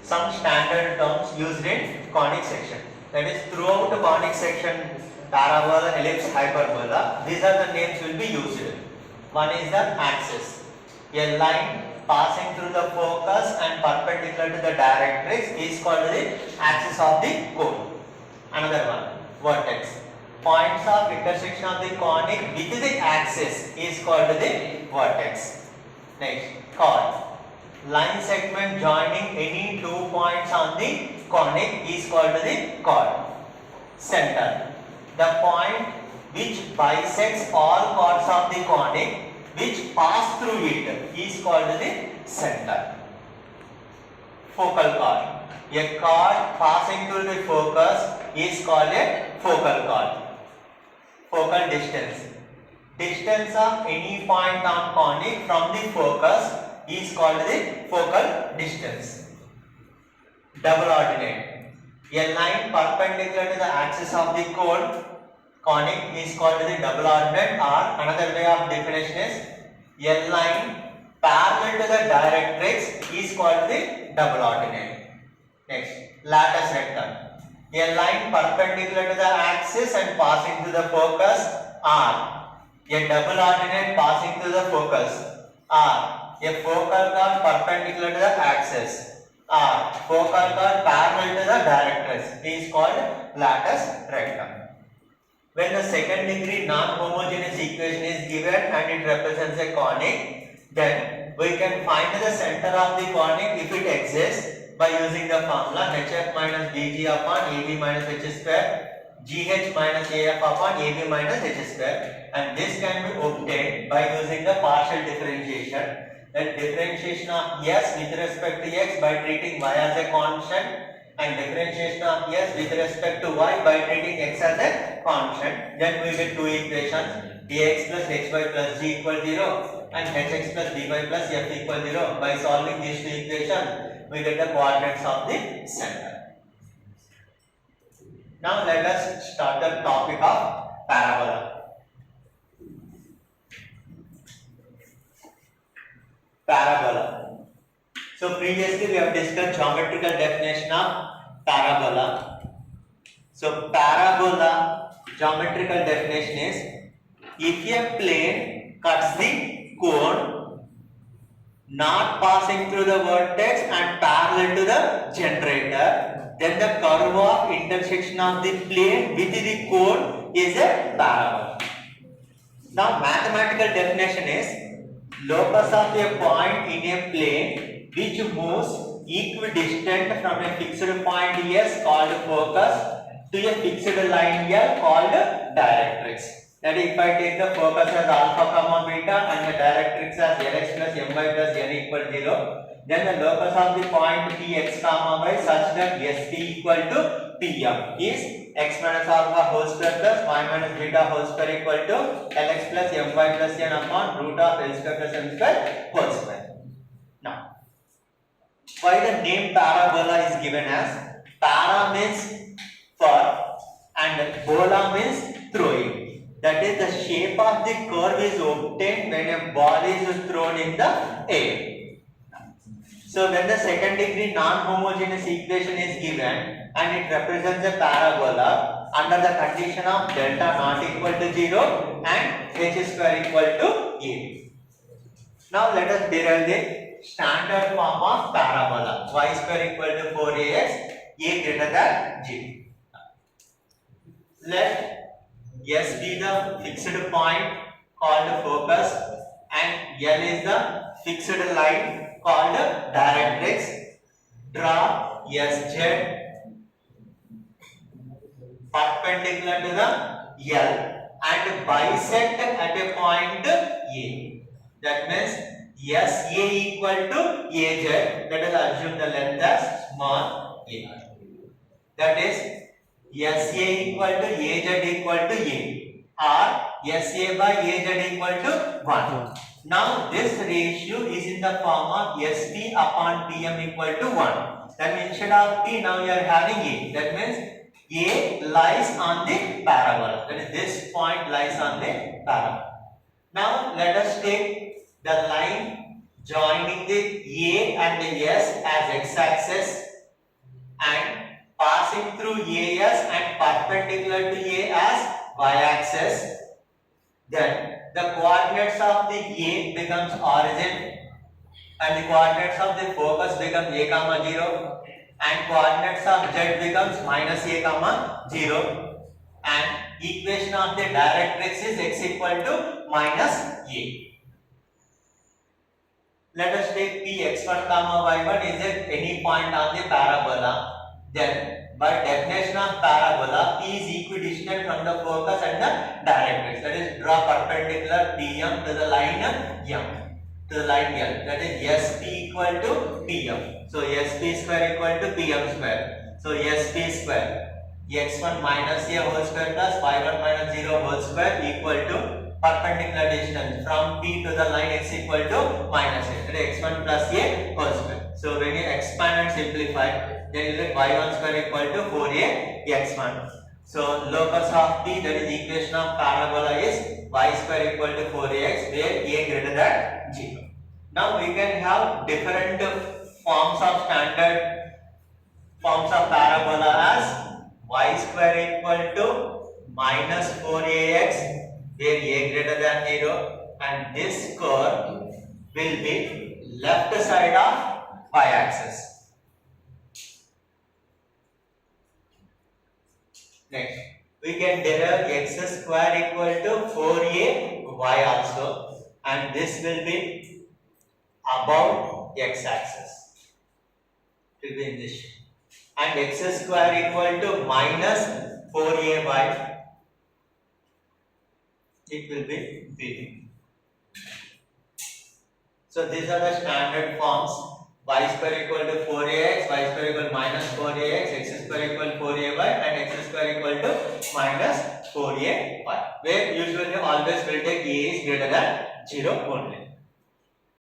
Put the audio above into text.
some standard terms used in conic section. That is, throughout the conic section, parabola, ellipse, hyperbola, these are the names will be used. One is the axis. A line passing through the focus and perpendicular to the directrix is called the axis of the cone. Another one, vertex. Points of intersection of the conic with the axis is called the vertex. Next, chord. Line segment joining any 2 points on the conic is called the chord. Center. The point which bisects all chords of the conic which pass through it is called the center. Focal chord. A chord passing through the focus is called a focal chord. Focal distance. Distance of any point on conic from the focus is called the focal distance. Double ordinate. A line perpendicular to the axis of the cone conic is called the double ordinate, or another way of definition is a line parallel to the directrix is called the double ordinate. Next, latus rectum. A line perpendicular to the axis and passing through the focus, or a double ordinate passing through the focus, or a focal chord perpendicular to the axis, or focal chord parallel to the directrix is called latus rectum. When the second degree non-homogeneous equation is given and it represents a conic, then we can find the center of the conic if it exists by using the formula hf minus bg upon ab minus h square, gh minus af upon ab minus h square, and this can be obtained by using the partial differentiation. That differentiation of s with respect to x by treating y as a constant, and differentiation of s with respect to y by treating x as a constant, then we get two equations, ax plus xy plus g equal 0 and hx plus dy plus f equal 0. By solving these two equations, we get the coordinates of the center. Now let us start the topic of parabola. Parabola. So previously we have discussed geometrical definition of parabola. So parabola geometrical definition is, if a plane cuts the cone not passing through the vertex and parallel to the generator, then the curve of intersection of the plane with the cone is a parabola. Now mathematical definition is, locus of a point in a plane which moves equidistant from a fixed point S called focus to a fixed line L called directrix. That is, if I take the focus as alpha comma beta and the directrix as Lx plus My plus n equal 0, then the locus of the point Px comma y such that St equal to Pm is x minus alpha whole square plus y minus beta whole square equal to Lx plus My plus n upon root of L square plus m square whole square. Now, why the name parabola is given as? Para means for and bola means throwing. That is, the shape of the curve is obtained when a ball is thrown in the air. So when the second degree non-homogeneous equation is given and it represents a parabola under the condition of delta not equal to 0 and h square equal to a. Now let us derive the standard form of parabola. Y square equal to 4ax, a greater than g. Let S be the fixed point called focus and L is the fixed line called directrix. Draw SZ perpendicular to the L and bisect at a point A. That means SA equal to AZ. Let us assume the length as small a. That is SA equal to AZ equal to A, or SA by AZ equal to 1. Now this ratio is in the form of ST upon PM equal to 1. That means instead of T now you are having A. That means A lies on the parabola. That is, this point lies on the parabola. Now let us take the line joining the A and the S as x-axis and passing through AS and perpendicular to A as y-axis. Then the coordinates of the A becomes origin and the coordinates of the focus become a comma 0 and coordinates of z becomes minus a comma 0 and equation of the directrix is x equal to minus a. Let us take p x1 comma y1 is at any point on the parabola. Then by definition of parabola, p is equidistant from the focus and the directrix. That is, draw perpendicular pm to the line m. To the line L, that is SP equal to PM. So SP square equal to PM square. So SP square x1 minus a whole square plus y1 minus 0 whole square equal to perpendicular distance from P to the line x equal to minus a. That is x1 plus a whole square. So when you expand and simplify, then you get y1 square equal to 4a x1. So locus of P, that is equation of parabola, is y square equal to 4ax where a greater than 0. Now we can have different forms of standard forms of parabola as y square equal to minus 4ax where a greater than 0 and this curve will be left side of y-axis. Next, we can derive x square equal to 4a y also and this will be above x-axis. It will be in this shape. And x square equal to minus 4ay. It will be b. So these are the standard forms. Y square equal to 4ax, y square equal to minus 4ax, x square equal to 4ay and x square equal to minus 4ay. Where usually always will take a is greater than 0 only.